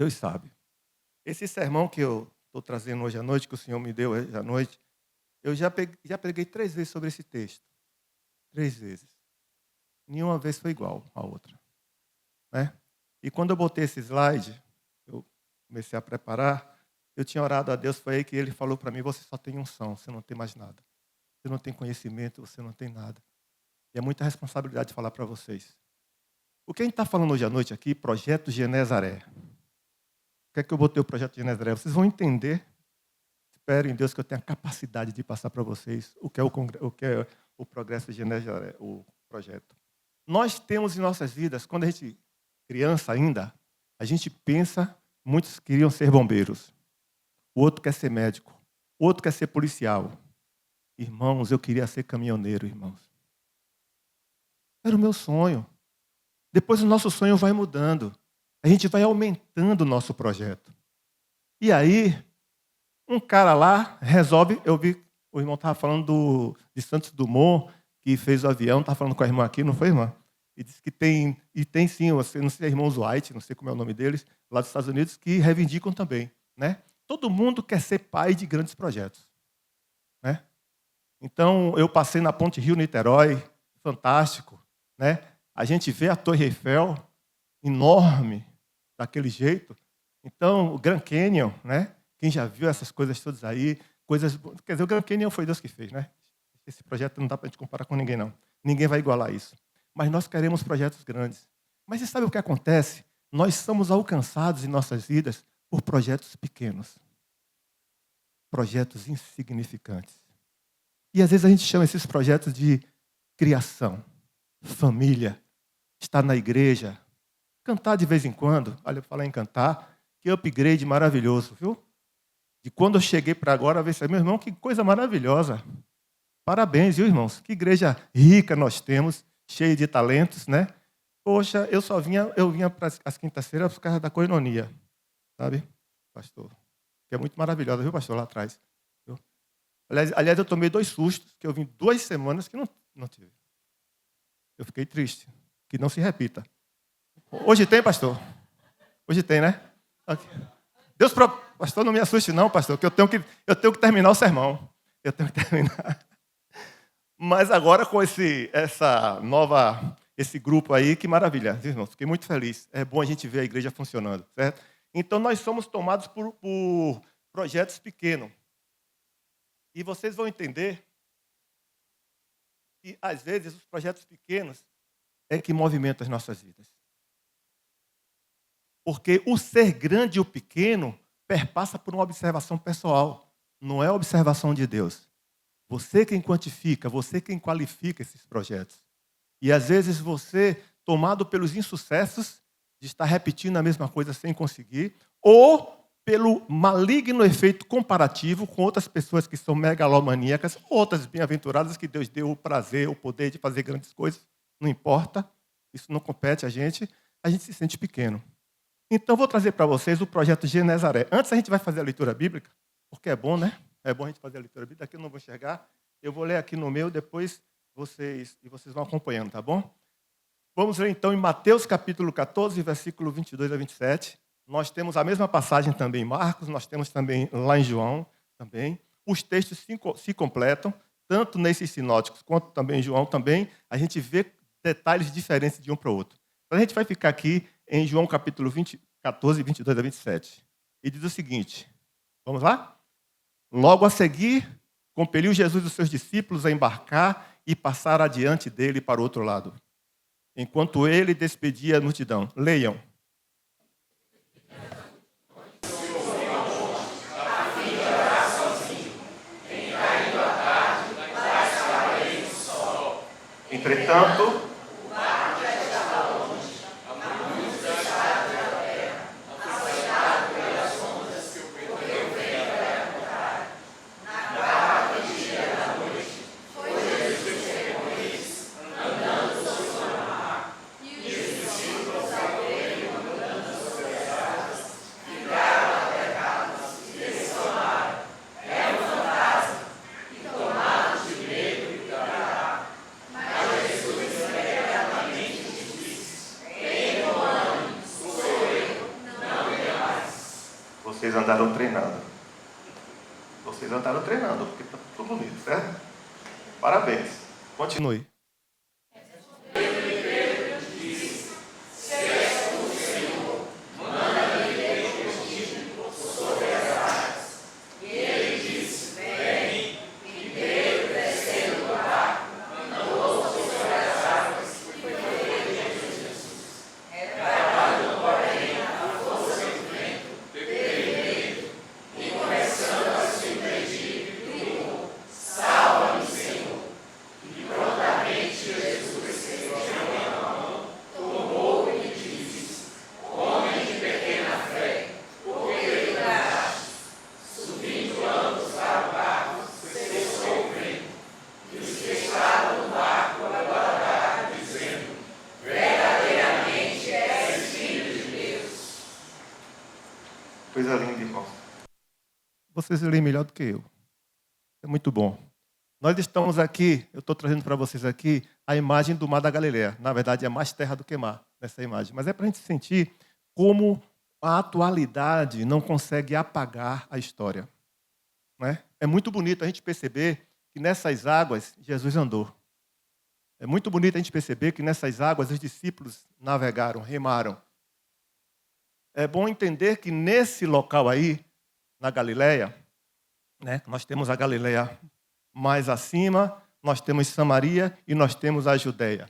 Deus sabe. Esse sermão que eu estou trazendo hoje à noite, que o Senhor me deu hoje à noite, eu já preguei 3 vezes sobre esse texto. 3 vezes. Nenhuma vez foi igual à outra. Né? E quando eu botei esse slide, eu comecei a preparar, eu tinha orado a Deus, foi aí que Ele falou para mim, você só tem unção, você não tem mais nada. Você não tem conhecimento, você não tem nada. E é muita responsabilidade falar para vocês. O que a gente está falando hoje à noite aqui, Projeto Genezaré. Por que é que eu botei o Projeto Genezaré? Vocês vão entender, espero em Deus que eu tenha a capacidade de passar para vocês o que é o Progresso Genezaré, o projeto. Nós temos em nossas vidas, quando a gente criança ainda, a gente pensa, muitos queriam ser bombeiros, o outro quer ser médico, o outro quer ser policial. Irmãos, eu queria ser caminhoneiro, irmãos. Era o meu sonho. Depois o nosso sonho vai mudando. A gente vai aumentando o nosso projeto. E aí, um cara lá resolve, eu vi, o irmão estava falando de Santos Dumont, que fez o avião, estava falando com a irmã aqui, não foi, irmã? E disse que tem sim, não sei, irmãos White, não sei como é o nome deles, lá dos Estados Unidos, que reivindicam também. Né? Todo mundo quer ser pai de grandes projetos. Né? Então, eu passei na Ponte Rio-Niterói, fantástico. Né? A gente vê a Torre Eiffel, enorme, daquele jeito. Então, o Grand Canyon, né? Quem já viu essas coisas todas aí, quer dizer, o Grand Canyon foi Deus que fez, né? Esse projeto não dá para a gente comparar com ninguém, não. Ninguém vai igualar isso. Mas nós queremos projetos grandes. Mas você sabe o que acontece? Nós somos alcançados em nossas vidas por projetos pequenos. Projetos insignificantes. E às vezes a gente chama esses projetos de criação, família, estar na igreja, cantar de vez em quando. Olha, eu falar em cantar, que upgrade maravilhoso, viu? De quando eu cheguei para agora, meu irmão, que coisa maravilhosa. Parabéns, viu, irmãos? Que igreja rica nós temos, cheia de talentos, né? Poxa, eu vinha para as quintas-feiras por causa da coinonia, sabe, pastor? Que é muito maravilhosa, viu, pastor, lá atrás. Viu? Aliás, eu tomei 2 sustos, que eu vim 2 semanas que não tive. Eu fiquei triste, que não se repita. Hoje tem, pastor? Hoje tem, né? Okay. Pastor, não me assuste não, pastor, que eu tenho que terminar o sermão. Eu tenho que terminar. Mas agora com esse grupo aí, que maravilha, irmãos. Fiquei muito feliz. É bom a gente ver a igreja funcionando, certo? Então, nós somos tomados por projetos pequenos. E vocês vão entender que, às vezes, os projetos pequenos é que movimentam as nossas vidas. Porque o ser grande e o pequeno perpassa por uma observação pessoal. Não é a observação de Deus. Você quem quantifica, você quem qualifica esses projetos. E às vezes você, tomado pelos insucessos, de estar repetindo a mesma coisa sem conseguir, ou pelo maligno efeito comparativo com outras pessoas que são megalomaníacas, outras bem-aventuradas que Deus deu o prazer, o poder de fazer grandes coisas, não importa, isso não compete a gente se sente pequeno. Então, vou trazer para vocês o projeto Genezaré. Antes, a gente vai fazer a leitura bíblica, porque é bom, né? É bom a gente fazer a leitura bíblica. Aqui eu não vou enxergar. Eu vou ler aqui no meu, depois vocês vão acompanhando, tá bom? Vamos ler, então, em Mateus, capítulo 14, versículo 22 a 27. Nós temos a mesma passagem também em Marcos, nós temos também lá em João, também. Os textos se completam, tanto nesses sinóticos quanto também em João, também. A gente vê detalhes diferentes de um para o outro. Então, a gente vai ficar aqui em João capítulo 14, 22 a 27. E diz o seguinte, vamos lá? Logo a seguir, compeliu Jesus os seus discípulos a embarcar e passar adiante dele para o outro lado, enquanto ele despedia a multidão. Leiam. Entretanto, Vocês andaram treinando. Vocês andaram treinando, porque está tudo bonito, certo? Parabéns. Continue. Coisa linda, irmão. Vocês leem melhor do que eu. É muito bom. Nós estamos aqui, eu estou trazendo para vocês aqui a imagem do Mar da Galileia. Na verdade, é mais terra do que mar nessa imagem. Mas é para a gente sentir como a atualidade não consegue apagar a história. Não é? É muito bonito a gente perceber que nessas águas Jesus andou. É muito bonito a gente perceber que nessas águas os discípulos navegaram, remaram. É bom entender que nesse local aí, na Galileia, né, nós temos a Galileia mais acima, nós temos Samaria e nós temos a Judeia.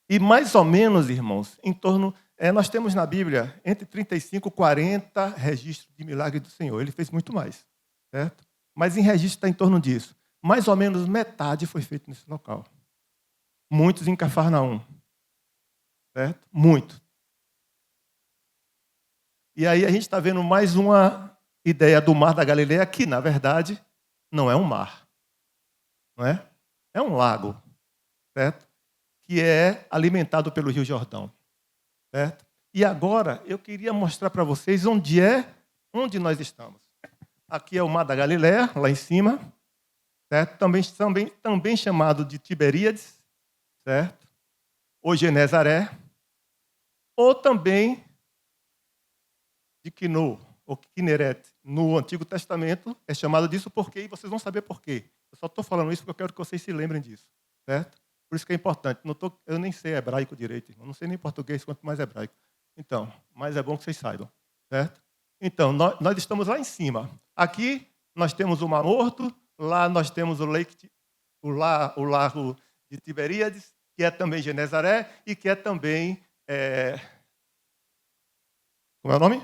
E mais ou menos, irmãos, em torno, nós temos na Bíblia entre 35 e 40 registros de milagre do Senhor. Ele fez muito mais, certo? Mas em registro está em torno disso. Mais ou menos metade foi feito nesse local. Muitos em Cafarnaum, certo? Muito. E aí a gente está vendo mais uma ideia do Mar da Galileia, que, na verdade, não é um mar. Não é? É um lago, certo? Que é alimentado pelo Rio Jordão, certo? E agora eu queria mostrar para vocês onde nós estamos. Aqui é o Mar da Galileia, lá em cima, certo? Também chamado de Tiberíades, certo? Ou Genezaré, ou também de Quino, ou Kineret, no Antigo Testamento, é chamado disso porque, e vocês vão saber por quê. Eu só estou falando isso porque eu quero que vocês se lembrem disso, certo? Por isso que é importante. Eu nem sei hebraico direito, irmão. Não sei nem português, quanto mais hebraico. Então, mas é bom que vocês saibam, certo? Então, nós estamos lá em cima. Aqui nós temos o Mar Morto, lá nós temos o Lago de Tiberíades, que é também Genezaré e que é também... Como é o nome?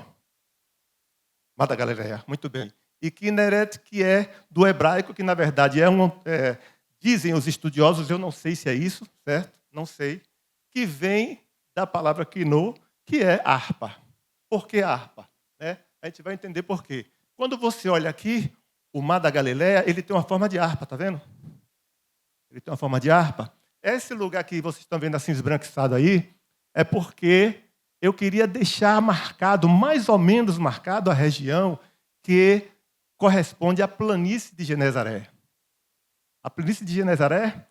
Mar da Galileia, muito bem. E Kineret, que é do hebraico, que na verdade dizem os estudiosos, eu não sei se é isso, certo? Não sei, que vem da palavra quino, que é harpa. Por que harpa? Né? A gente vai entender por quê. Quando você olha aqui, o Mar da Galileia, ele tem uma forma de harpa, tá vendo? Ele tem uma forma de harpa. Esse lugar que vocês estão vendo assim esbranquiçado aí, é porque eu queria deixar marcado, mais ou menos marcado, a região que corresponde à planície de Genezaré. A planície de Genezaré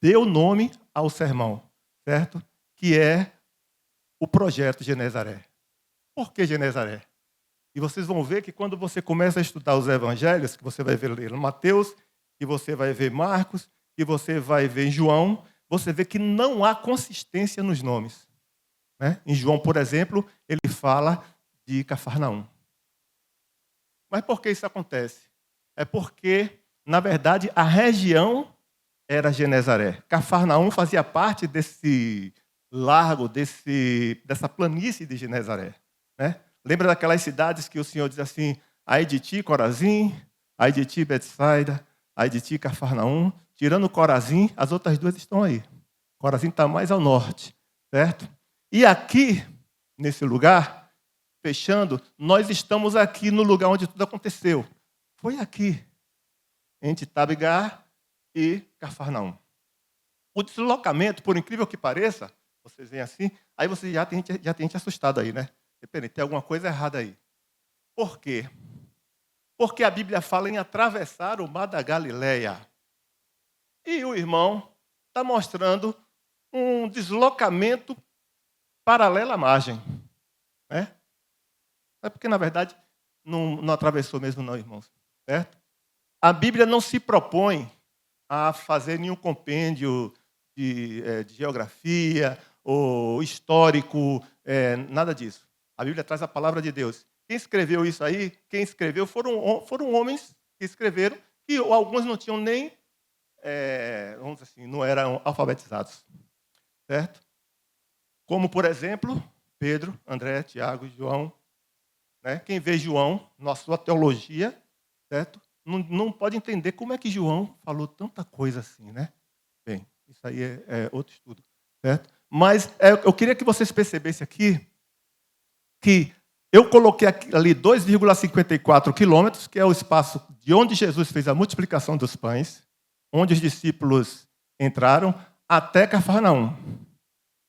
deu nome ao sermão, certo? Que é o projeto Genezaré. Por que Genezaré? E vocês vão ver que quando você começa a estudar os evangelhos, que você vai ver Mateus, que você vai ver Marcos, que você vai ver João, você vê que não há consistência nos nomes. Né? Em João, por exemplo, ele fala de Cafarnaum. Mas por que isso acontece? É porque, na verdade, a região era Genezaré. Cafarnaum fazia parte desse largo, dessa planície de Genezaré. Né? Lembra daquelas cidades que o Senhor diz assim, ai de ti, Corazim, ai de ti, Betsaida, ai de ti, Cafarnaum. Tirando Corazim, as outras duas estão aí. Corazim está mais ao norte, certo? E aqui, nesse lugar, fechando, nós estamos aqui no lugar onde tudo aconteceu. Foi aqui, entre Tabgar e Cafarnaum. O deslocamento, por incrível que pareça, vocês veem assim, aí você já tem gente assustado aí, né? Depende, tem alguma coisa errada aí. Por quê? Porque a Bíblia fala em atravessar o Mar da Galileia. E o irmão está mostrando um deslocamento paralelo à margem. Né? É porque, na verdade, não atravessou mesmo não, irmãos. Certo? A Bíblia não se propõe a fazer nenhum compêndio de geografia ou histórico, nada disso. A Bíblia traz a palavra de Deus. Quem escreveu isso aí, quem escreveu foram homens que escreveram, que alguns não tinham nem, vamos dizer assim, não eram alfabetizados. Certo? Como, por exemplo, Pedro, André, Tiago, João. Né? Quem vê João, na sua teologia, certo? Não pode entender como é que João falou tanta coisa assim, né? Bem, isso aí é outro estudo, certo? Mas eu queria que vocês percebessem aqui que eu coloquei ali 2,54 quilômetros, que é o espaço de onde Jesus fez a multiplicação dos pães, onde os discípulos entraram, até Cafarnaum.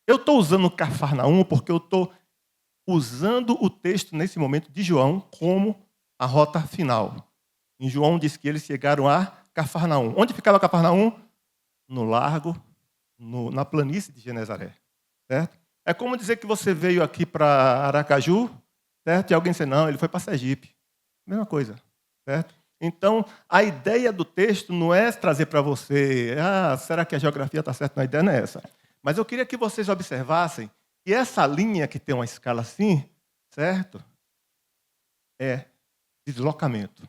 Eu estou usando Cafarnaum porque eu estou usando o texto, nesse momento, de João como a rota final. Em João diz que eles chegaram a Cafarnaum. Onde ficava Cafarnaum? No largo, na planície de Genezaré. Certo? É como dizer que você veio aqui para Aracaju, certo? E alguém disse, não, ele foi para Sergipe. Mesma coisa. Certo? Então, a ideia do texto não é trazer para você, será que a geografia está certa? Não, a ideia não é essa. Mas eu queria que vocês observassem que essa linha que tem uma escala assim, certo? É deslocamento.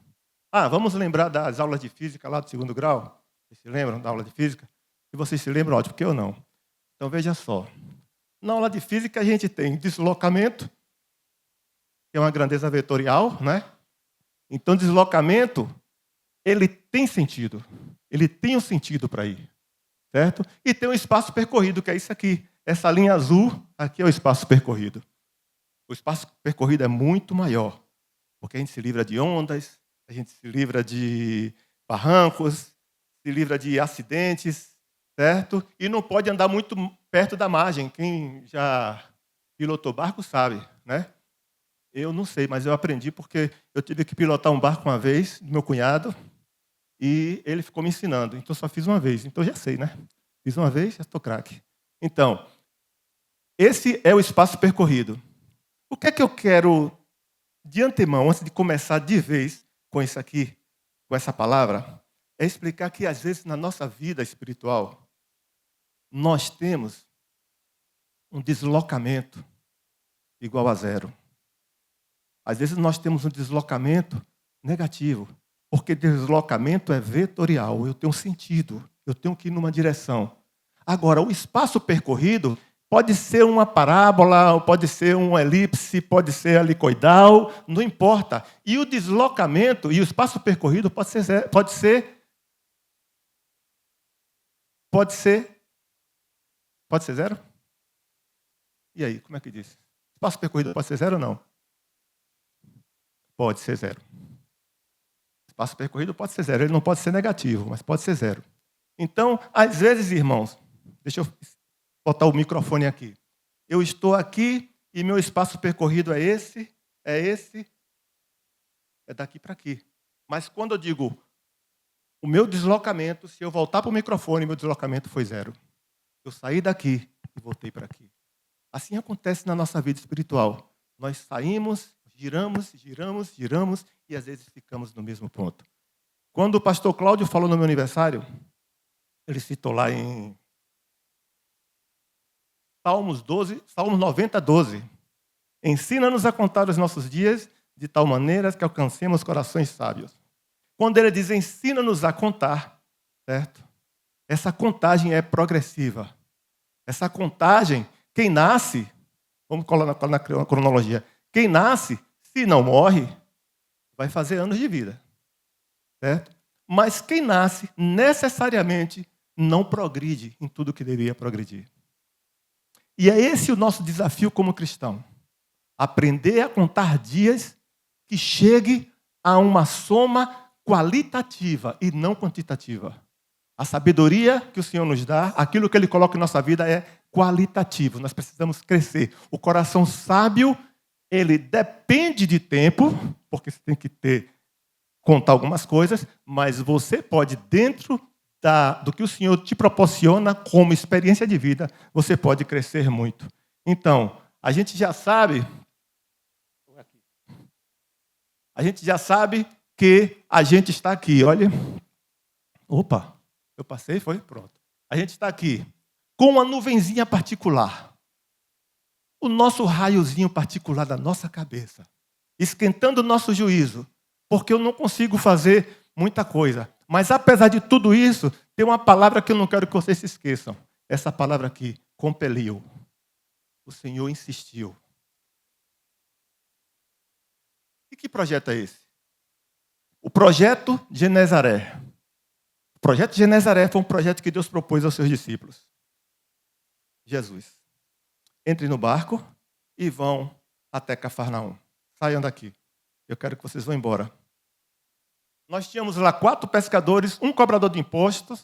Vamos lembrar das aulas de física lá do 2º grau? Vocês se lembram da aula de física? Se vocês se lembram, ótimo, porque eu não. Então, veja só. Na aula de física, a gente tem deslocamento, que é uma grandeza vetorial, né? Então, deslocamento, ele tem sentido. Ele tem um sentido para ir. Certo? E tem um espaço percorrido, que é isso aqui. Essa linha azul, aqui é o espaço percorrido. O espaço percorrido é muito maior, porque a gente se livra de ondas, a gente se livra de barrancos, se livra de acidentes, certo? E não pode andar muito perto da margem. Quem já pilotou barco sabe, né? Eu não sei, mas eu aprendi porque eu tive que pilotar um barco uma vez, do meu cunhado, e ele ficou me ensinando. Então, só fiz uma vez. Então, já sei, né? Fiz uma vez, já estou craque. Então, esse é o espaço percorrido. O que é que eu quero, de antemão, antes de começar de vez com isso aqui, com essa palavra, é explicar que, às vezes, na nossa vida espiritual, nós temos um deslocamento igual a 0. Às vezes, nós temos um deslocamento negativo, porque deslocamento é vetorial, eu tenho sentido, eu tenho que ir numa direção. Agora, o espaço percorrido pode ser uma parábola, pode ser uma elipse, pode ser helicoidal, não importa. E o deslocamento e o espaço percorrido pode ser zero? E aí, como é que diz? Espaço percorrido pode ser 0 ou não? Pode ser 0. Espaço percorrido pode ser 0. Ele não pode ser negativo, mas pode ser 0. Então, às vezes, irmãos, deixa eu botar o microfone aqui. Eu estou aqui e meu espaço percorrido é esse, é daqui para aqui. Mas quando eu digo o meu deslocamento, se eu voltar para o microfone, meu deslocamento foi 0. Eu saí daqui e voltei para aqui. Assim acontece na nossa vida espiritual. Nós saímos, giramos e às vezes ficamos no mesmo ponto. Quando o pastor Cláudio falou no meu aniversário, ele citou lá em Salmos 90, 12. Ensina-nos a contar os nossos dias de tal maneira que alcancemos corações sábios. Quando ele diz ensina-nos a contar, certo? Essa contagem é progressiva. Essa contagem, quem nasce, vamos colocar na cronologia, quem nasce, se não morre, vai fazer anos de vida. Certo? Mas quem nasce, necessariamente, não progride em tudo que deveria progredir. E é esse o nosso desafio como cristão. Aprender a contar dias que chegue a uma soma qualitativa e não quantitativa. A sabedoria que o Senhor nos dá, aquilo que Ele coloca em nossa vida é qualitativo. Nós precisamos crescer. O coração sábio, ele depende de tempo, porque você tem que contar algumas coisas, mas você pode, dentro do que o Senhor te proporciona como experiência de vida, você pode crescer muito. Então, a gente já sabe A gente já sabe que a gente está aqui, olha. Opa, eu passei, foi? Pronto. A gente está aqui com uma nuvenzinha particular. O nosso raiozinho particular da nossa cabeça. Esquentando o nosso juízo. Porque eu não consigo fazer muita coisa. Mas apesar de tudo isso, tem uma palavra que eu não quero que vocês se esqueçam. Essa palavra aqui, compeliu. O Senhor insistiu. E que projeto é esse? O projeto de Genezaré. O projeto de Genezaré foi um projeto que Deus propôs aos seus discípulos. Jesus. Entrem no barco e vão até Cafarnaum. Saiam daqui. Eu quero que vocês vão embora. Nós tínhamos lá 4 pescadores, um cobrador de imposto,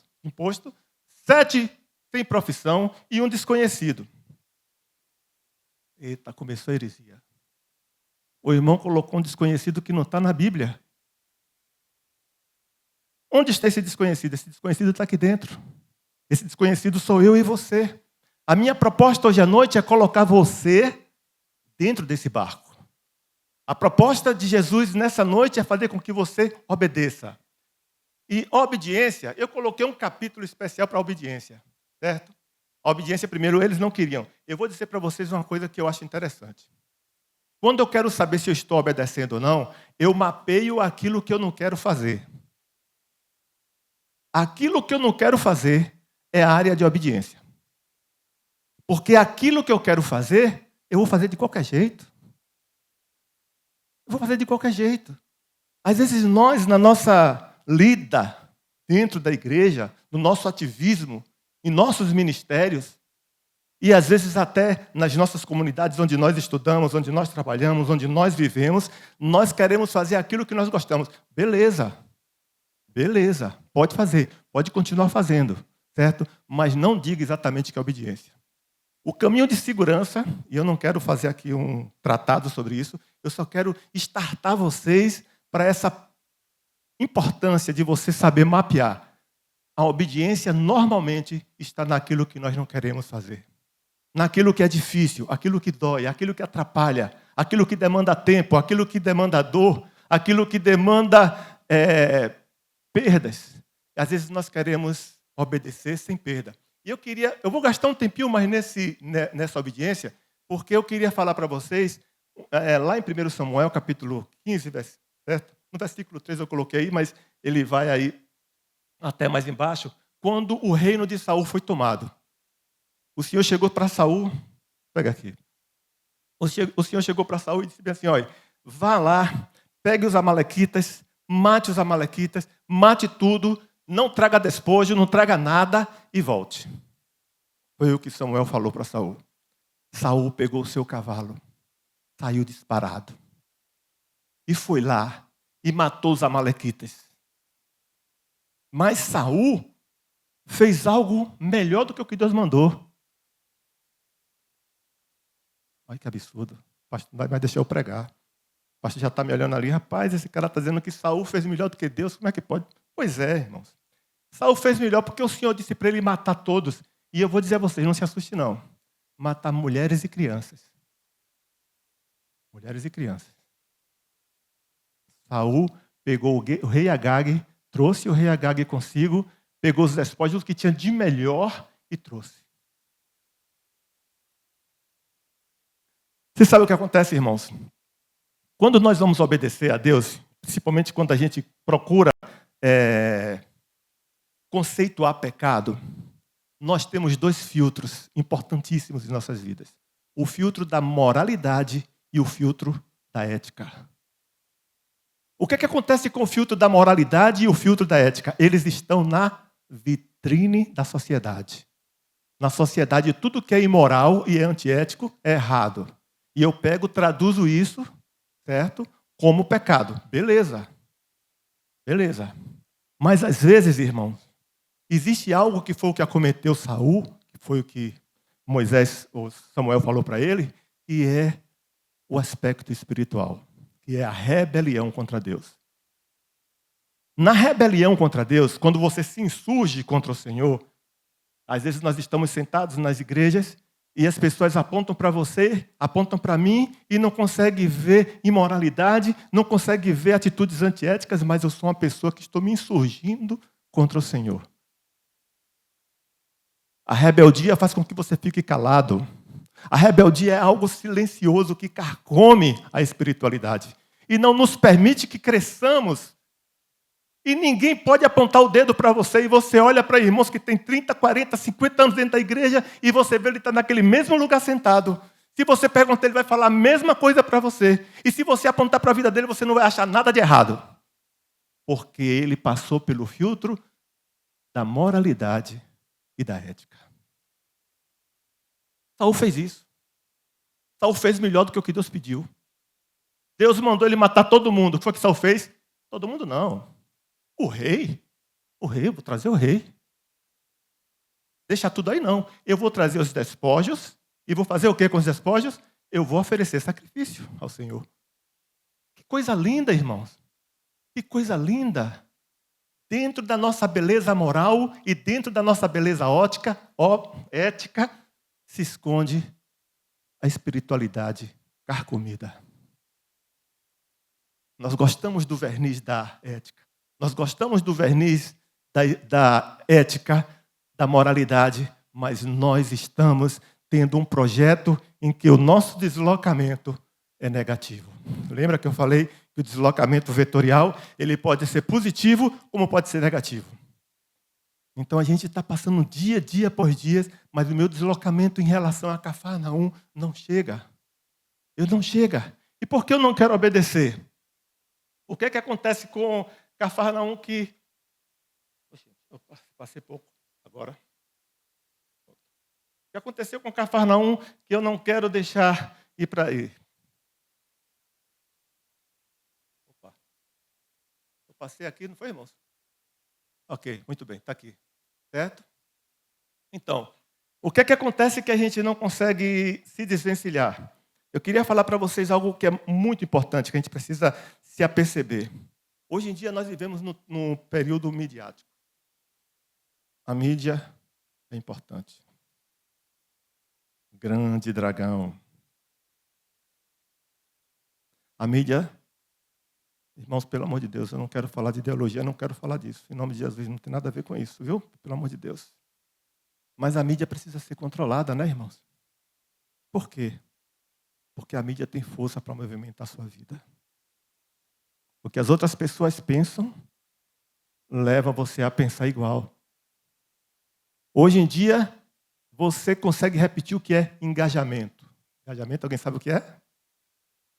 7 sem profissão e um desconhecido. Eita, começou a heresia. O irmão colocou um desconhecido que não está na Bíblia. Onde está esse desconhecido? Esse desconhecido está aqui dentro. Esse desconhecido sou eu e você. A minha proposta hoje à noite é colocar você dentro desse barco. A proposta de Jesus nessa noite é fazer com que você obedeça. E obediência, eu coloquei um capítulo especial para a obediência, certo? A obediência, primeiro, eles não queriam. Eu vou dizer para vocês uma coisa que eu acho interessante. Quando eu quero saber se eu estou obedecendo ou não, eu mapeio aquilo que eu não quero fazer. Aquilo que eu não quero fazer é a área de obediência. Porque aquilo que eu quero fazer, eu vou fazer de qualquer jeito. Eu vou fazer de qualquer jeito. Às vezes nós, na nossa lida dentro da igreja, no nosso ativismo, em nossos ministérios, e às vezes até nas nossas comunidades onde nós estudamos, onde nós trabalhamos, onde nós vivemos, nós queremos fazer aquilo que nós gostamos. Beleza, pode fazer, pode continuar fazendo, certo? Mas não diga exatamente que é obediência. O caminho de segurança, e eu não quero fazer aqui um tratado sobre isso, eu só quero startar vocês para essa importância de você saber mapear. A obediência normalmente está naquilo que nós não queremos fazer. Naquilo que é difícil, aquilo que dói, aquilo que atrapalha, aquilo que demanda tempo, aquilo que demanda dor, aquilo que demanda perdas. Às vezes nós queremos obedecer sem perda. E eu vou gastar um tempinho mais nessa obediência, porque eu queria falar para vocês, lá em 1 Samuel, capítulo 15, certo? No versículo 3 eu coloquei aí, mas ele vai aí até mais embaixo, quando o reino de Saul foi tomado. O Senhor chegou para Saul, pega aqui. O Senhor chegou para Saul e disse assim, olha, vá lá, pegue os amalequitas, mate tudo, não traga despojo, não traga nada e volte. Foi o que Samuel falou para Saul. Saul pegou o seu cavalo, saiu disparado e foi lá e matou os amalequitas. Mas Saul fez algo melhor do que o que Deus mandou. Olha que absurdo. O pastor não vai deixar eu pregar. O pastor já está me olhando ali. Rapaz, esse cara está dizendo que Saul fez melhor do que Deus. Como é que pode? Pois é, irmãos. Saul fez melhor porque o Senhor disse para ele matar todos. E eu vou dizer a vocês, não se assuste não. Matar mulheres e crianças. Mulheres e crianças. Saul pegou o rei Agag, trouxe o rei Agag consigo, pegou os despojos que tinha de melhor e trouxe. Você sabe o que acontece, irmãos? Quando nós vamos obedecer a Deus, principalmente quando a gente procura conceituar pecado, nós temos 2 filtros importantíssimos em nossas vidas. O filtro da moralidade e o filtro da ética. O que acontece com o filtro da moralidade e o filtro da ética? Eles estão na vitrine da sociedade. Na sociedade, tudo que é imoral e é antiético é errado. E eu traduzo isso, certo? Como pecado. Beleza. Mas às vezes, irmãos, existe algo que foi o que acometeu Saul, que foi o que Moisés ou Samuel falou para ele, que é o aspecto espiritual, que é a rebelião contra Deus. Na rebelião contra Deus, quando você se insurge contra o Senhor, às vezes nós estamos sentados nas igrejas E as pessoas apontam para você, apontam para mim e não conseguem ver imoralidade, não conseguem ver atitudes antiéticas, mas eu sou uma pessoa que estou me insurgindo contra o Senhor. A rebeldia faz com que você fique calado. A rebeldia é algo silencioso que carcome a espiritualidade e não nos permite que cresçamos. E ninguém pode apontar o dedo para você e você olha para irmãos que têm 30, 40, 50 anos dentro da igreja e você vê ele estar naquele mesmo lugar sentado. Se você perguntar, ele vai falar a mesma coisa para você. E se você apontar para a vida dele, você não vai achar nada de errado. Porque ele passou pelo filtro da moralidade e da ética. Saul fez isso. Saul fez melhor do que o que Deus pediu. Deus mandou ele matar todo mundo. O que foi que Saul fez? Todo mundo não. O rei, eu vou trazer o rei. Deixa tudo aí não. Eu vou trazer os despojos e vou fazer o que com os despojos? Eu vou oferecer sacrifício ao Senhor. Que coisa linda, irmãos. Que coisa linda. Dentro da nossa beleza moral e dentro da nossa beleza ética, se esconde a espiritualidade carcomida. Nós gostamos do verniz da ética. Nós gostamos do verniz da ética, da moralidade, mas nós estamos tendo um projeto em que o nosso deslocamento é negativo. Lembra que eu falei que o deslocamento vetorial ele pode ser positivo como pode ser negativo. Então a gente está passando dia por dia, mas o meu deslocamento em relação a Cafarnaum não chega. Eu não chega. E por que eu não quero obedecer? O que é que acontece com Cafarnaum que... Eu passei pouco agora. O que aconteceu com Cafarnaum que eu não quero deixar ir para aí? Opa. Eu passei aqui, não foi, irmãos? Ok, muito bem, está aqui. Certo? Então, o que é que acontece que a gente não consegue se desvencilhar? Eu queria falar para vocês algo que é muito importante, que a gente precisa se aperceber. Hoje em dia nós vivemos no período midiático. A mídia é importante. Grande dragão. A mídia, irmãos, pelo amor de Deus, eu não quero falar de ideologia, eu não quero falar disso. Em nome de Jesus, não tem nada a ver com isso, viu? Pelo amor de Deus. Mas a mídia precisa ser controlada, né, irmãos? Por quê? Porque a mídia tem força para movimentar a sua vida. O que as outras pessoas pensam leva você a pensar igual. Hoje em dia, você consegue repetir o que é engajamento. Engajamento, alguém sabe o que é?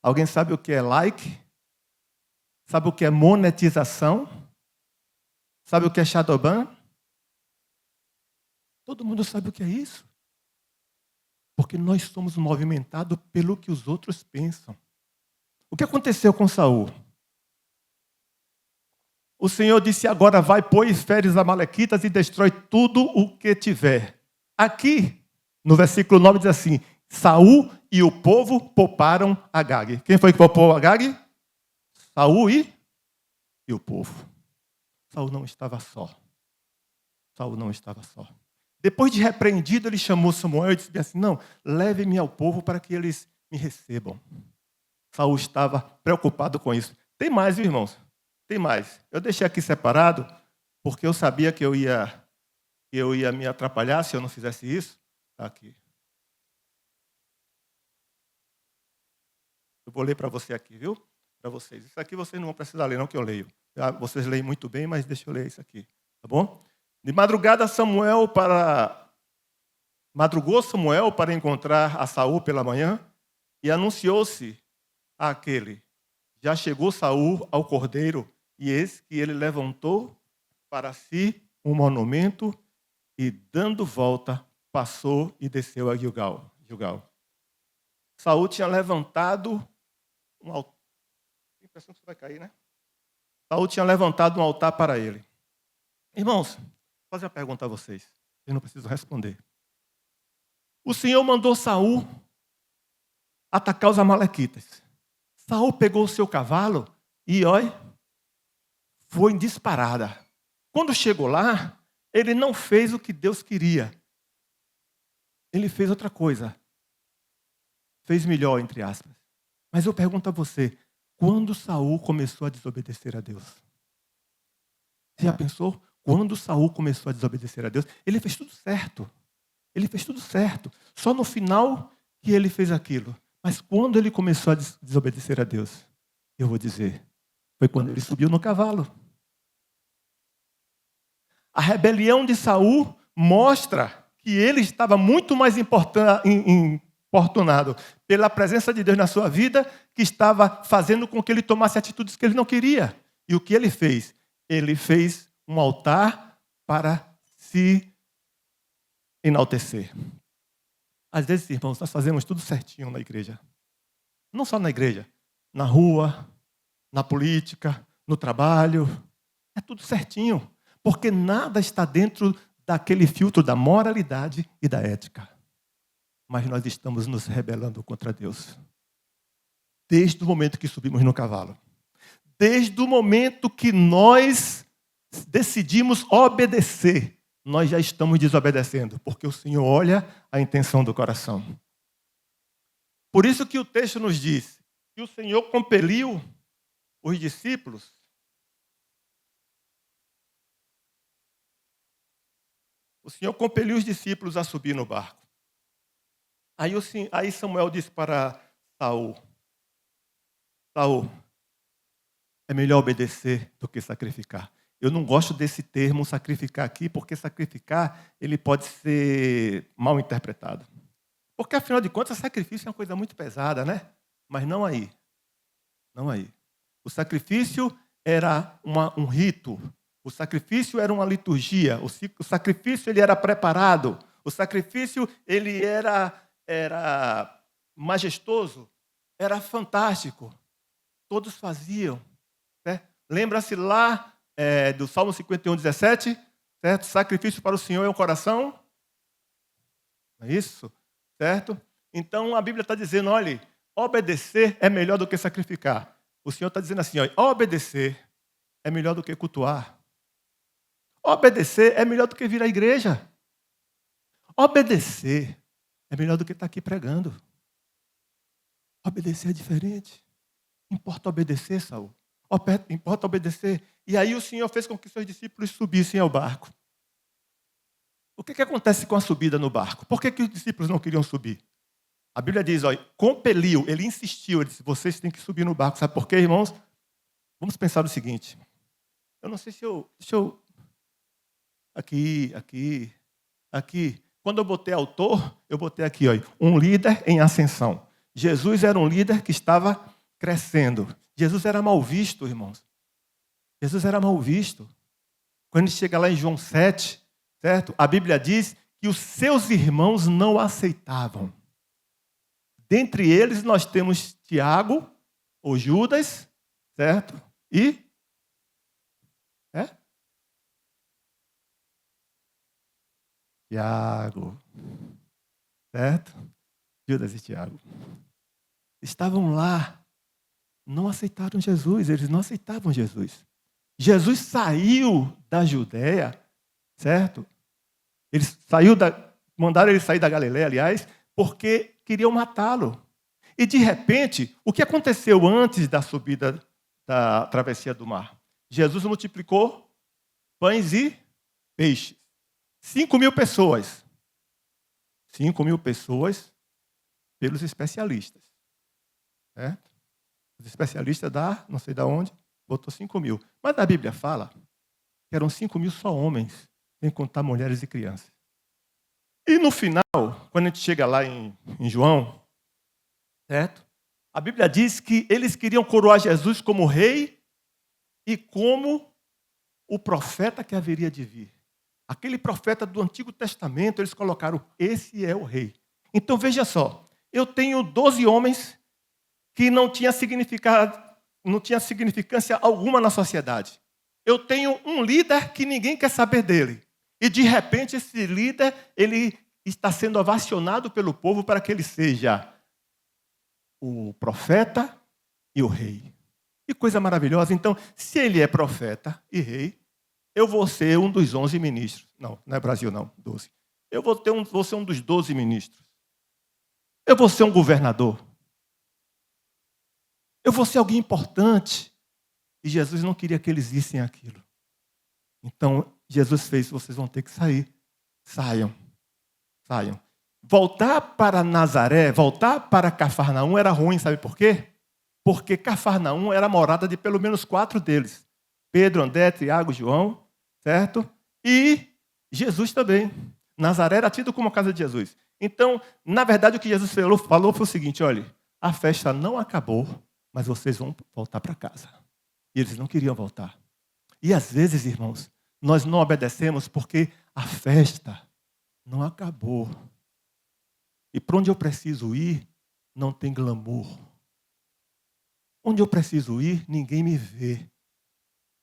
Alguém sabe o que é like? Sabe o que é monetização? Sabe o que é shadowban? Todo mundo sabe o que é isso. Porque nós somos movimentados pelo que os outros pensam. O que aconteceu com Saul? O Senhor disse, agora vai, pois, fere os amalequitas e destrói tudo o que tiver. Aqui, no versículo 9, diz assim, Saul e o povo pouparam Agag. Quem foi que poupou Agag? Saul e o povo. Saul não estava só. Saul não estava só. Depois de repreendido, ele chamou Samuel e disse assim, não, leve-me ao povo para que eles me recebam. Saul estava preocupado com isso. Tem mais, viu, irmãos? Tem mais. Eu deixei aqui separado, porque eu sabia que eu ia me atrapalhar se eu não fizesse isso. Está aqui. Eu vou ler para você aqui, viu? Para vocês. Isso aqui vocês não vão precisar ler, não, que eu leio. Vocês leem muito bem, mas deixa eu ler isso aqui. Tá bom? De madrugada, madrugou Samuel para encontrar a Saul pela manhã e anunciou-se àquele. Já chegou Saul ao cordeiro e eis que ele levantou para si um monumento e, dando volta, passou e desceu a Gilgal. Saul tinha levantado um altar. Tem impressão que isso vai cair, né? Saul tinha levantado um altar para ele. Irmãos, vou fazer uma pergunta a vocês. Vocês não precisam responder. O Senhor mandou Saul atacar os amalequitas. Saul pegou o seu cavalo e, olha, foi em disparada. Quando chegou lá, ele não fez o que Deus queria. ele fez outra coisa. Fez melhor, entre aspas. Mas eu pergunto a você, quando Saul começou a desobedecer a Deus? Você já pensou? Quando Saul começou a desobedecer a Deus, ele fez tudo certo. Ele fez tudo certo. Só no final que ele fez aquilo. Mas quando ele começou a desobedecer a Deus, eu vou dizer, foi quando ele subiu no cavalo. A rebelião de Saul mostra que ele estava muito mais importunado pela presença de Deus na sua vida, que estava fazendo com que ele tomasse atitudes que ele não queria. E o que ele fez? Ele fez um altar para se enaltecer. Às vezes, irmãos, nós fazemos tudo certinho na igreja. Não só na igreja, na rua, na política, no trabalho. É tudo certinho. Porque nada está dentro daquele filtro da moralidade e da ética. Mas nós estamos nos rebelando contra Deus. Desde o momento que subimos no cavalo. Desde o momento que nós decidimos obedecer, nós já estamos desobedecendo, porque o Senhor olha a intenção do coração. Por isso que o texto nos diz que o Senhor compeliu os discípulos a subir no barco. Aí Samuel disse para Saul, Saul, é melhor obedecer do que sacrificar. Eu não gosto desse termo sacrificar aqui, porque sacrificar ele pode ser mal interpretado. Porque, afinal de contas, sacrifício é uma coisa muito pesada, né? Mas não aí. Não aí. O sacrifício era um rito. O sacrifício era uma liturgia. O sacrifício ele era preparado. O sacrifício ele era majestoso. Era fantástico. Todos faziam. Né? Lembra-se lá do Salmo 51, 17? Certo? Sacrifício para o Senhor é o coração. Não é isso? Certo? Então a Bíblia está dizendo, olha, obedecer é melhor do que sacrificar. O Senhor está dizendo assim, olha, obedecer é melhor do que cultuar. Obedecer é melhor do que vir à igreja. Obedecer é melhor do que estar aqui pregando. Obedecer é diferente. Importa obedecer, Saul. Importa obedecer. E aí o Senhor fez com que seus discípulos subissem ao barco. O que acontece com a subida no barco? Por que os discípulos não queriam subir? A Bíblia diz, olha, compeliu, ele insistiu, ele disse, vocês têm que subir no barco. Sabe por quê, irmãos? Vamos pensar o seguinte. Eu não sei se eu... Deixa eu... Aqui. Quando eu botei autor, eu botei aqui, olha, um líder em ascensão. Jesus era um líder que estava crescendo. Jesus era mal visto, irmãos. Jesus era mal visto. Quando a gente chega lá em João 7, certo? A Bíblia diz que os seus irmãos não o aceitavam. Dentre eles nós temos Tiago, ou Judas, certo? E... Tiago, certo? Judas e Tiago. Estavam lá, não aceitaram Jesus, eles não aceitavam Jesus. Jesus saiu da Judéia, certo? Mandaram ele sair da Galileia, aliás, porque queriam matá-lo. E de repente, o que aconteceu antes da subida da travessia do mar? Jesus multiplicou pães e peixes. 5.000 pessoas. 5.000 pessoas pelos especialistas. Certo? Os especialistas não sei de onde, botou 5.000. Mas a Bíblia fala que eram 5.000 só homens, sem contar mulheres e crianças. E no final, quando a gente chega lá em João, certo? A Bíblia diz que eles queriam coroar Jesus como rei e como o profeta que haveria de vir. Aquele profeta do Antigo Testamento, eles colocaram, esse é o rei. Então, veja só, eu tenho 12 homens que não tinha significância alguma na sociedade. Eu tenho um líder que ninguém quer saber dele. E, de repente, esse líder, ele está sendo ovacionado pelo povo para que ele seja o profeta e o rei. Que coisa maravilhosa. Então, se ele é profeta e rei, eu vou ser um dos 11 ministros. Não é Brasil não, 12. vou ser um dos 12 ministros. Eu vou ser um governador. Eu vou ser alguém importante. E Jesus não queria que eles vissem aquilo. Então, Jesus fez, vocês vão ter que sair. Saiam. Voltar para Nazaré, voltar para Cafarnaum era ruim, sabe por quê? Porque Cafarnaum era a morada de pelo menos 4 deles. Pedro, André, Tiago, João, certo? E Jesus também. Nazaré era tido como a casa de Jesus. Então, na verdade, o que Jesus falou foi o seguinte, olha, a festa não acabou, mas vocês vão voltar para casa. E eles não queriam voltar. E às vezes, irmãos, nós não obedecemos porque a festa não acabou. E para onde eu preciso ir, não tem glamour. Onde eu preciso ir, ninguém me vê.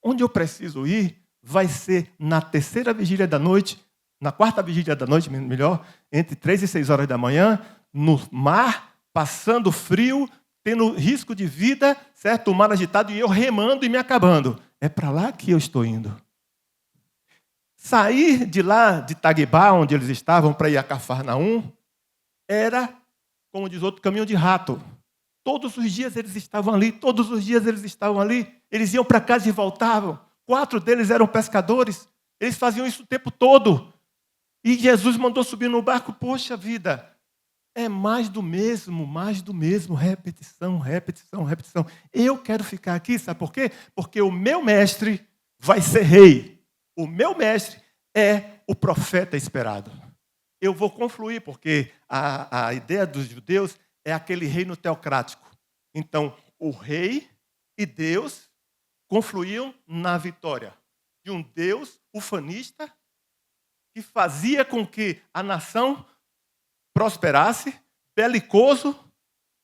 Onde eu preciso ir, vai ser na 3ª vigília da noite, na 4ª vigília da noite, melhor, entre 3 e 6 horas da manhã, no mar, passando frio, tendo risco de vida, certo? O mar agitado e eu remando e me acabando. É para lá que eu estou indo. Sair de lá, de Itaguibá, onde eles estavam, para ir a Cafarnaum, era, como diz outro, caminho de rato. Todos os dias eles estavam ali, Eles iam para casa e voltavam. 4 deles eram pescadores. Eles faziam isso o tempo todo. E Jesus mandou subir no barco. Poxa vida, é mais do mesmo, repetição. Eu quero ficar aqui, sabe por quê? Porque o meu mestre vai ser rei. O meu mestre é o profeta esperado. Eu vou confluir, porque a ideia dos judeus é aquele reino teocrático. Então, o rei e Deus confluíam na vitória de um Deus ufanista que fazia com que a nação prosperasse, belicoso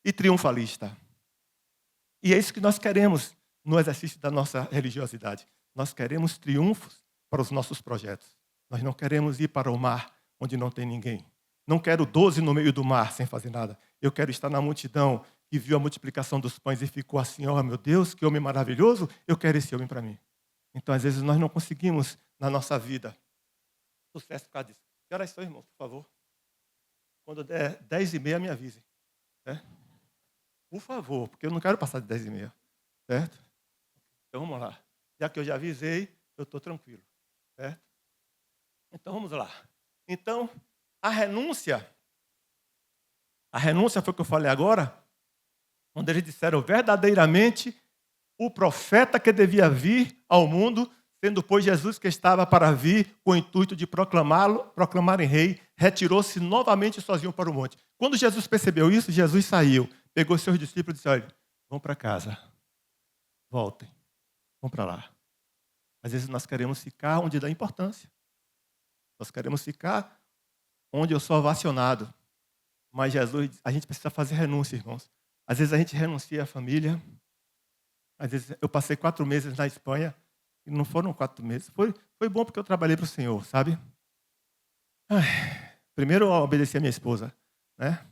e triunfalista. E é isso que nós queremos no exercício da nossa religiosidade. Nós queremos triunfos para os nossos projetos. Nós não queremos ir para o mar onde não tem ninguém. Não quero 12 no meio do mar sem fazer nada. Eu quero estar na multidão que viu a multiplicação dos pães e ficou assim, ó, meu Deus, que homem maravilhoso, eu quero esse homem para mim. Então, às vezes, nós não conseguimos na nossa vida sucesso por causa disso. Que horas são, irmão, por favor? Quando der 10h30, me avise. Certo? Por favor, porque eu não quero passar de 10h30. Certo? Então, vamos lá. Já que eu já avisei, eu estou tranquilo. Certo? Então, vamos lá. Então, a renúncia foi o que eu falei agora, quando eles disseram verdadeiramente o profeta que devia vir ao mundo, sendo, pois, Jesus que estava para vir com o intuito de proclamarem rei, retirou-se novamente sozinho para o monte. Quando Jesus percebeu isso, Jesus saiu, pegou seus discípulos e disse, olha, vão para casa, voltem, vão para lá. Às vezes nós queremos ficar onde dá importância. Nós queremos ficar onde eu sou ovacionado. Mas Jesus, a gente precisa fazer renúncia, irmãos. Às vezes a gente renuncia à família. Às vezes eu passei 4 meses na Espanha. E não foram 4 meses. Foi bom porque eu trabalhei para o Senhor, sabe? Primeiro eu obedeci a minha esposa, né?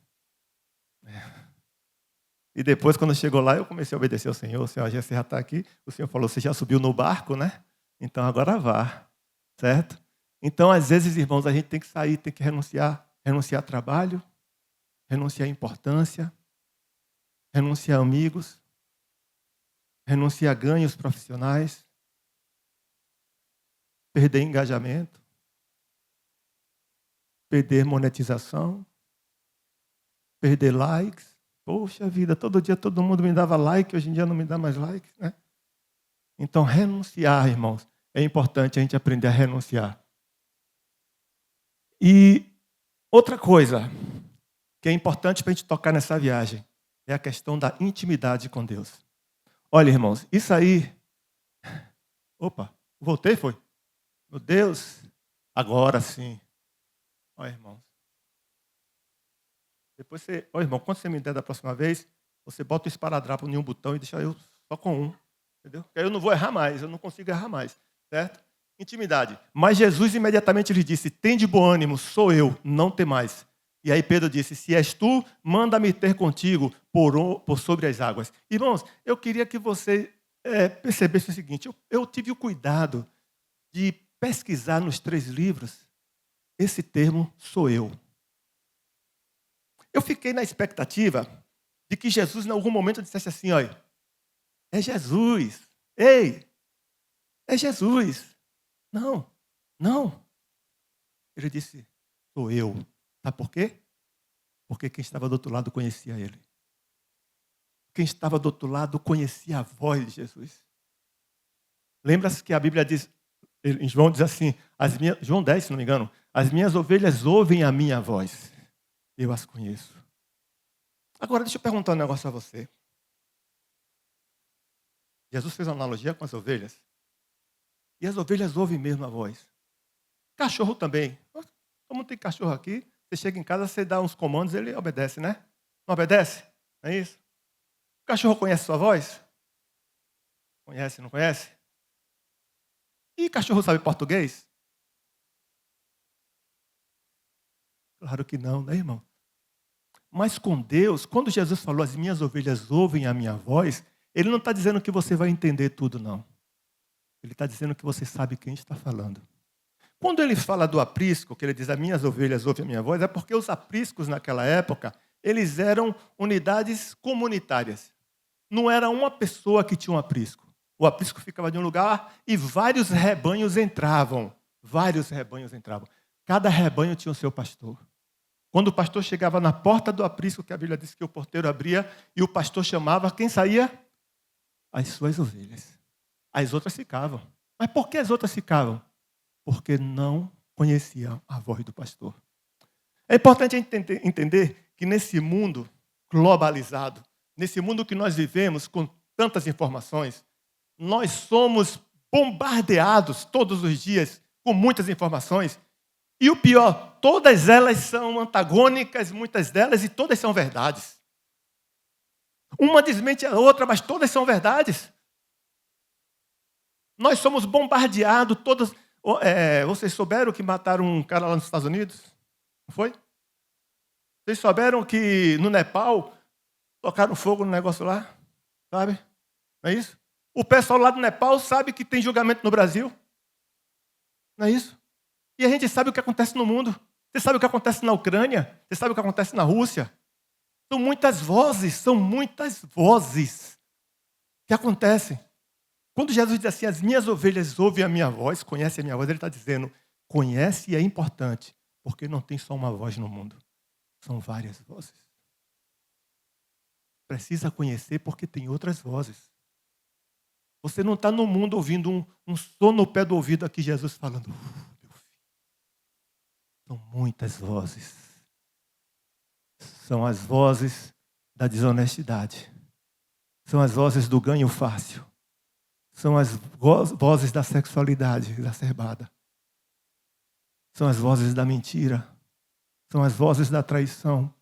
E depois, quando chegou lá, eu comecei a obedecer ao Senhor. O Senhor, você já está aqui. O Senhor falou, você já subiu no barco, né? Então agora vá, certo? Então, às vezes, irmãos, a gente tem que sair, tem que renunciar a trabalho, renunciar a importância, renunciar a amigos, renunciar a ganhos profissionais, perder engajamento, perder monetização, perder likes. Poxa vida, todo dia todo mundo me dava like, hoje em dia não me dá mais likes, né? Então, renunciar, irmãos, é importante a gente aprender a renunciar. E outra coisa que é importante para a gente tocar nessa viagem é a questão da intimidade com Deus. Olha, irmãos, isso aí... Opa, voltei, foi? Meu Deus, agora sim. Olha, irmãos. Depois você... Olha, irmão, quando você me der da próxima vez, você bota o esparadrapo em um botão e deixa eu só com um. Entendeu? Porque aí eu não vou errar mais, eu não consigo errar mais. Certo? Intimidade. Mas Jesus imediatamente lhe disse, tem de bom ânimo, sou eu, não temais. E aí Pedro disse, se és tu, manda-me ter contigo por sobre as águas. Irmãos, eu queria que você percebesse o seguinte, eu tive o cuidado de pesquisar nos 3 livros Esse termo sou eu. Eu fiquei na expectativa de que Jesus, em algum momento, dissesse assim, olha, é Jesus. Ei, é Jesus. Não, não. Ele disse, sou eu. Sabe por quê? Porque quem estava do outro lado conhecia ele. Quem estava do outro lado conhecia a voz de Jesus. Lembra-se que a Bíblia diz, em João diz assim, João 10, se não me engano, as minhas ovelhas ouvem a minha voz. Eu as conheço. Agora, deixa eu perguntar um negócio a você. Jesus fez uma analogia com as ovelhas. E as ovelhas ouvem mesmo a voz. Cachorro também. Todo mundo tem cachorro aqui. Você chega em casa, você dá uns comandos, ele obedece, né? Não obedece? Não é isso? O cachorro conhece sua voz? Conhece, não conhece? E cachorro sabe português? Claro que não, né, irmão? Mas com Deus, quando Jesus falou, as minhas ovelhas ouvem a minha voz, ele não está dizendo que você vai entender tudo, não. Ele está dizendo que você sabe quem está falando. Quando ele fala do aprisco, que ele diz, as minhas ovelhas ouvem a minha voz, é porque os apriscos naquela época, eles eram unidades comunitárias. Não era uma pessoa que tinha um aprisco. O aprisco ficava de um lugar e vários rebanhos entravam. Vários rebanhos entravam. Cada rebanho tinha o seu pastor. Quando o pastor chegava na porta do aprisco, que a Bíblia diz que o porteiro abria, e o pastor chamava, quem saía? As suas ovelhas. As outras ficavam. Mas por que as outras ficavam? Porque não conheciam a voz do pastor. É importante a gente entender que nesse mundo globalizado, nesse mundo que nós vivemos com tantas informações, nós somos bombardeados todos os dias com muitas informações. E o pior, todas elas são antagônicas, muitas delas, e todas são verdades. Uma desmente a outra, mas todas são verdades. Nós somos bombardeados todas. Vocês souberam que mataram um cara lá nos Estados Unidos? Não foi? Vocês souberam que no Nepal tocaram fogo no negócio lá? Sabe? Não é isso? O pessoal lá do Nepal sabe que tem julgamento no Brasil. Não é isso? E a gente sabe o que acontece no mundo. Você sabe o que acontece na Ucrânia? Você sabe o que acontece na Rússia? São muitas vozes que acontecem. Quando Jesus diz assim, as minhas ovelhas ouvem a minha voz, conhecem a minha voz, ele está dizendo, conhece e é importante, porque não tem só uma voz no mundo, são várias vozes. Precisa conhecer porque tem outras vozes. Você não está no mundo ouvindo um som no pé do ouvido aqui, Jesus falando, meu filho. São muitas vozes. São as vozes da desonestidade. São as vozes do ganho fácil. São as vozes da sexualidade exacerbada. São as vozes da mentira. São as vozes da traição.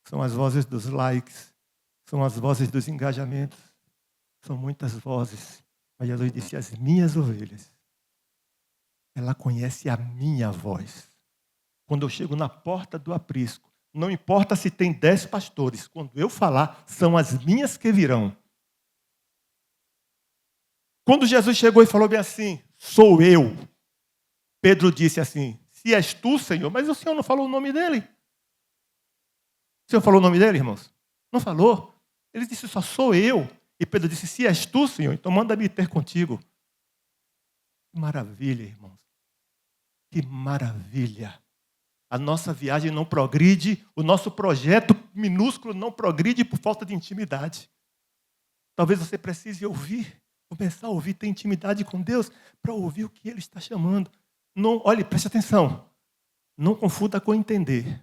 São as vozes dos likes. São as vozes dos engajamentos. São muitas vozes. Mas Jesus disse, as minhas ovelhas. Ela conhece a minha voz. Quando eu chego na porta do aprisco, não importa se tem 10 pastores. Quando eu falar, são as minhas que virão. Quando Jesus chegou e falou bem assim, sou eu. Pedro disse assim, se és tu, Senhor, mas o Senhor não falou o nome dele. O Senhor falou o nome dele, irmãos? Não falou. Ele disse, só sou eu. E Pedro disse, se és tu, Senhor, então manda-me ter contigo. Que maravilha, irmãos. Que maravilha. A nossa viagem não progride, o nosso projeto minúsculo não progride por falta de intimidade. Talvez você precise ouvir. Começar a ouvir, ter intimidade com Deus para ouvir o que Ele está chamando. Não, olhe, preste atenção. Não confunda com entender.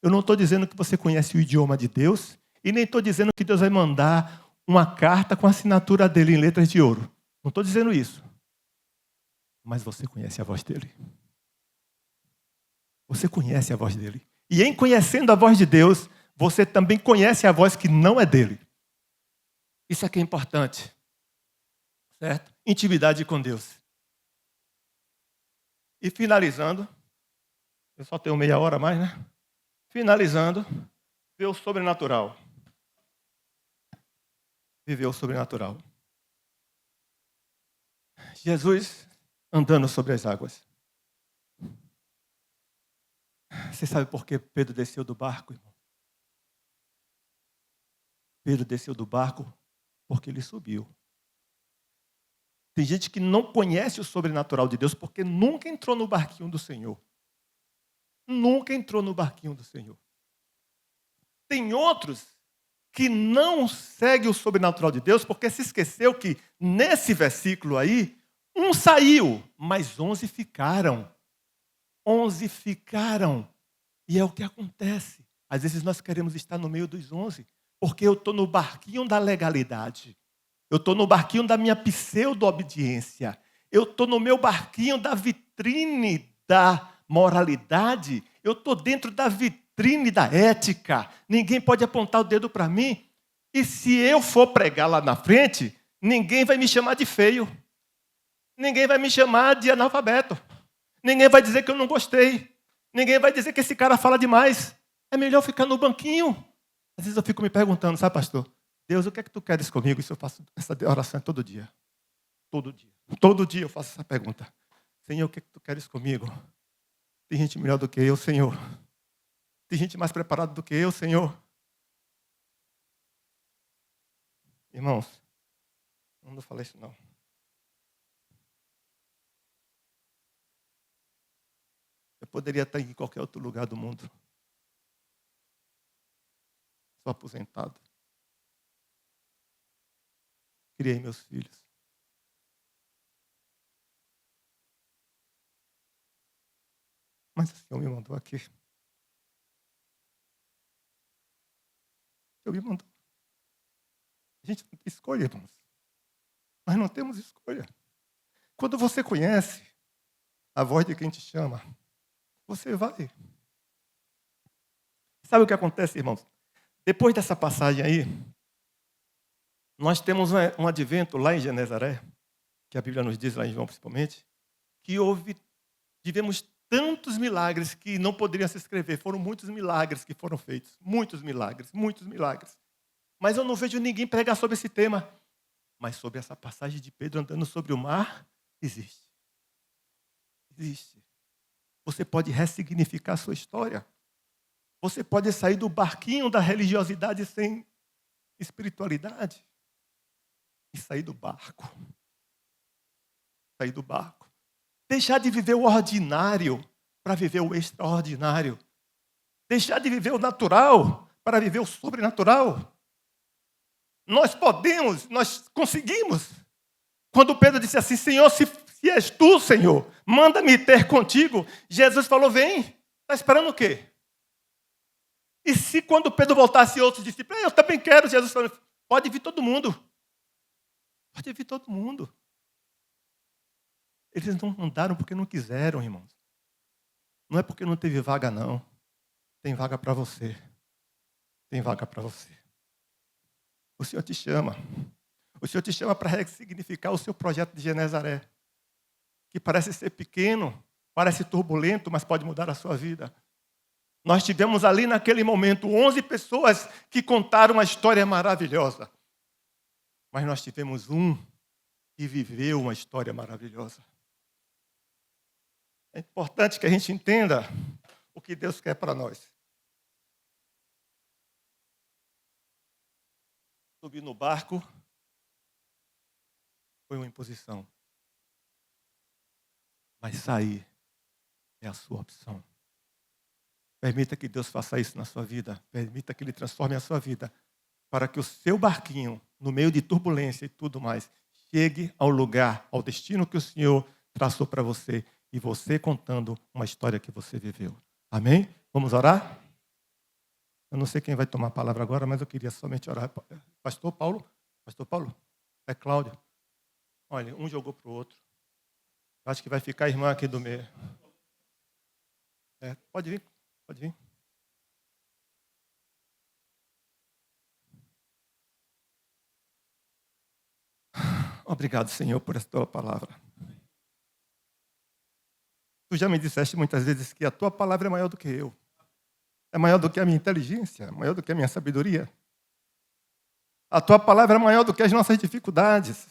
Eu não estou dizendo que você conhece o idioma de Deus e nem estou dizendo que Deus vai mandar uma carta com a assinatura dele em letras de ouro. Não estou dizendo isso. Mas você conhece a voz dele. Você conhece a voz dele. E em conhecendo a voz de Deus, você também conhece a voz que não é dele. Isso aqui é importante. Certo? Intimidade com Deus. E finalizando, eu só tenho meia hora a mais, né? Finalizando, ver o sobrenatural. Viver o sobrenatural. Jesus andando sobre as águas. Você sabe por que Pedro desceu do barco, irmão? Pedro desceu do barco porque ele subiu. Tem gente que não conhece o sobrenatural de Deus porque nunca entrou no barquinho do Senhor. Nunca entrou no barquinho do Senhor. Tem outros que não seguem o sobrenatural de Deus porque se esqueceu que nesse versículo aí, um saiu, mas 11 ficaram. 11 ficaram. E é o que acontece. Às vezes nós queremos estar no meio dos 11 porque eu estou no barquinho da legalidade. Eu estou no barquinho da minha pseudo-obediência. Eu estou no meu barquinho da vitrine da moralidade. Eu estou dentro da vitrine da ética. Ninguém pode apontar o dedo para mim. E se eu for pregar lá na frente, ninguém vai me chamar de feio. Ninguém vai me chamar de analfabeto. Ninguém vai dizer que eu não gostei. Ninguém vai dizer que esse cara fala demais. É melhor ficar no banquinho. Às vezes eu fico me perguntando, sabe, pastor? Deus, o que é que tu queres comigo? Isso eu faço essa oração todo dia. Todo dia. Todo dia eu faço essa pergunta. Senhor, o que é que tu queres comigo? Tem gente melhor do que eu, Senhor. Tem gente mais preparada do que eu, Senhor. Irmãos, não falei isso não. Eu poderia estar em qualquer outro lugar do mundo. Sou aposentado. Criei meus filhos. Mas o Senhor me mandou aqui. O Senhor me mandou. A gente não tem escolha, irmãos. Nós não temos escolha. Quando você conhece a voz de quem te chama, você vai. Sabe o que acontece, irmãos? Depois dessa passagem aí, nós temos um advento lá em Genezaré, que a Bíblia nos diz, lá em João principalmente, que tivemos tantos milagres que não poderiam se escrever. Foram muitos milagres que foram feitos. Muitos milagres, muitos milagres. Mas eu não vejo ninguém pregar sobre esse tema. Mas sobre essa passagem de Pedro andando sobre o mar, existe. Existe. Você pode ressignificar a sua história. Você pode sair do barquinho da religiosidade sem espiritualidade. E sair do barco. Sair do barco. Deixar de viver o ordinário para viver o extraordinário. Deixar de viver o natural para viver o sobrenatural. Nós podemos, nós conseguimos. Quando Pedro disse assim, Senhor, se és tu, Senhor, manda-me ter contigo. Jesus falou, vem. Está esperando o quê? E se quando Pedro voltasse outros discípulos, eu também quero, Jesus falou, pode vir todo mundo. Pode vir todo mundo. Eles não mandaram porque não quiseram, irmãos. Não é porque não teve vaga, não. Tem vaga para você. Tem vaga para você. O Senhor te chama. O Senhor te chama para ressignificar o seu projeto de Genezaré. Que parece ser pequeno, parece turbulento, mas pode mudar a sua vida. Nós tivemos ali naquele momento 11 pessoas que contaram uma história maravilhosa. Mas nós tivemos um que viveu uma história maravilhosa. É importante que a gente entenda o que Deus quer para nós. Subir no barco foi uma imposição. Mas sair é a sua opção. Permita que Deus faça isso na sua vida. Permita que Ele transforme a sua vida. Para que o seu barquinho, no meio de turbulência e tudo mais, chegue ao lugar, ao destino que o Senhor traçou para você. E você contando uma história que você viveu. Amém? Vamos orar? Eu não sei quem vai tomar a palavra agora, mas eu queria somente orar. Pastor Paulo? Pastor Paulo? É Cláudio. Olha, um jogou para o outro. Acho que vai ficar a irmã aqui do meio. Pode vir, pode vir. Obrigado, Senhor, por essa tua palavra. Tu já me disseste muitas vezes que a tua palavra é maior do que eu. É maior do que a minha inteligência, é maior do que a minha sabedoria. A tua palavra é maior do que as nossas dificuldades.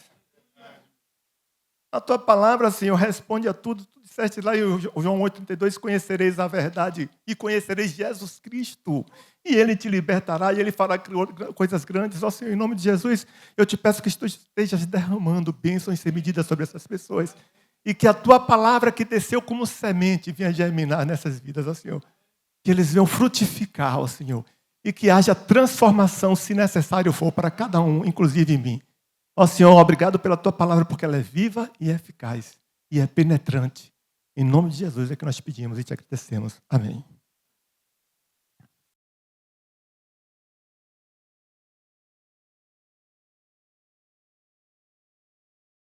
A tua palavra, Senhor, responde a tudo. Tu disseste lá em João 8,32, conhecereis a verdade e conhecereis Jesus Cristo. E Ele te libertará e Ele fará coisas grandes. Ó Senhor, em nome de Jesus, eu te peço que tu estejas derramando bênçãos sem medida sobre essas pessoas. E que a tua palavra que desceu como semente venha germinar nessas vidas, ó Senhor. Que eles venham frutificar, ó Senhor. E que haja transformação, se necessário for, para cada um, inclusive em mim. Ó Senhor, obrigado pela tua palavra, porque ela é viva e eficaz. E é penetrante. Em nome de Jesus é que nós pedimos e te agradecemos. Amém.